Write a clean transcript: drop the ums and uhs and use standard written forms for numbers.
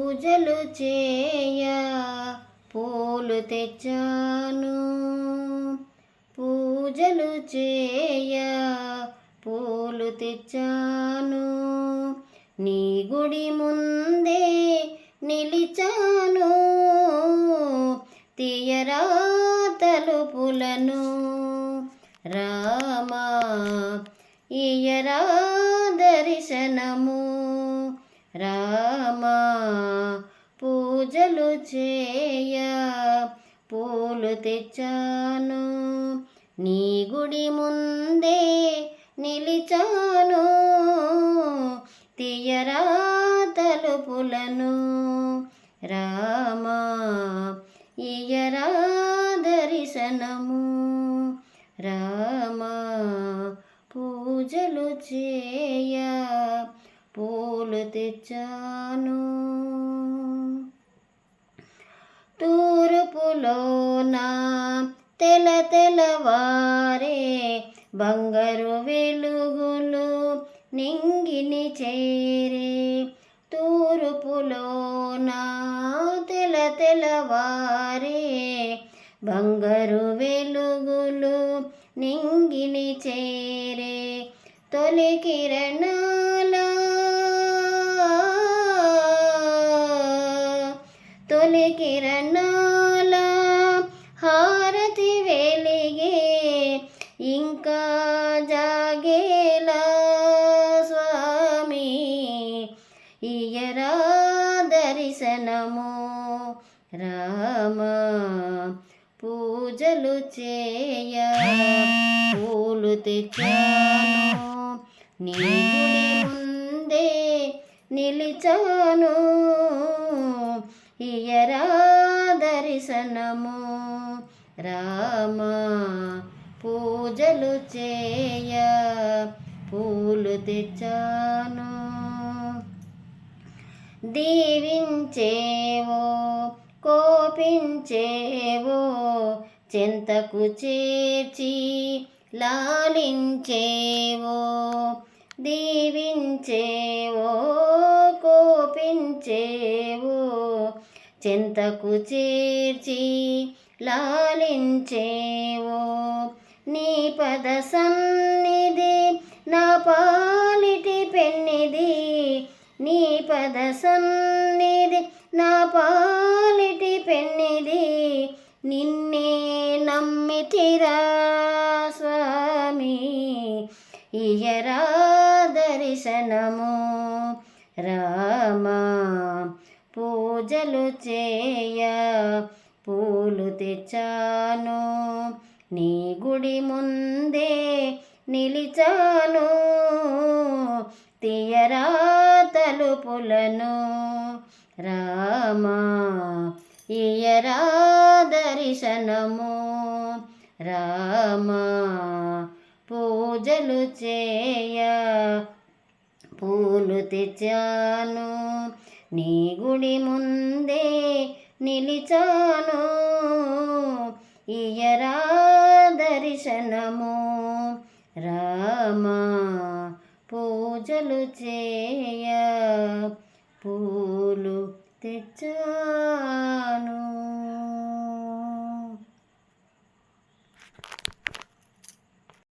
పూజలు చేయ పూలు తెచ్చాను, పూజలు చేయ పూలు తెచ్చాను, నీ గుడి ముందే నిలిచాను, తీయరా తలుపులను రామా ఇయ్యరా దర్శనము రామా. పూజలు చేయ పూలు తెచ్చాను, నీ గుడి ముందే నిలిచాను, తీయరా తలుపులను రామా ఇయ్యరా దర్శనము రామా. పూజలు చేయ పూలు తెచ్చాను. తూర్పులోన తెల్లవారే బంగారు వెలుగులు నింగిని చేరే, తూర్పులోన తెల్లవారే బంగారు వెలుగులు నింగిని చేరే, తొలి కిరణాల హారతి వెలిగే ఇంకా జాగేలా స్వామి ఇయ్యరా దర్శనము రామా. పూజలు చేయ పూలు తెచ్చాను, నీ గుడి ముందే నిలిచాను, ఇయ్యరా దర్శనము రామా. పూజలు చేయ పూలు తెచ్చాను. దీవించేవో కోపించేవో చెంతకు చేర్చి లాలించేవో, దీవించేవో కోపించేవో చెంతకు చేర్చి లాలించేవో, నీ పద సన్నిధి నా పాలిటి పెన్నిది, నీ పద సన్నిధి నా పాలిటి పెన్నిది, నిన్నే నమ్మితిరా స్వామి ఇయ్యరా దర్శనము రామా. పూజలు చేయ పూలు తెచ్చాను, నీ గుడి ముందే నిలిచాను, తీయరా తలుపులను రామా ఇయ్యరా దర్శనము రామా. పూజలు చేయ పూలు తెచ్చాను, నీ గుడి ముందే నిలిచాను, ఇయ్యరా దర్శనము రామా. పూజలు చేయ పూలు తెచ్చాను.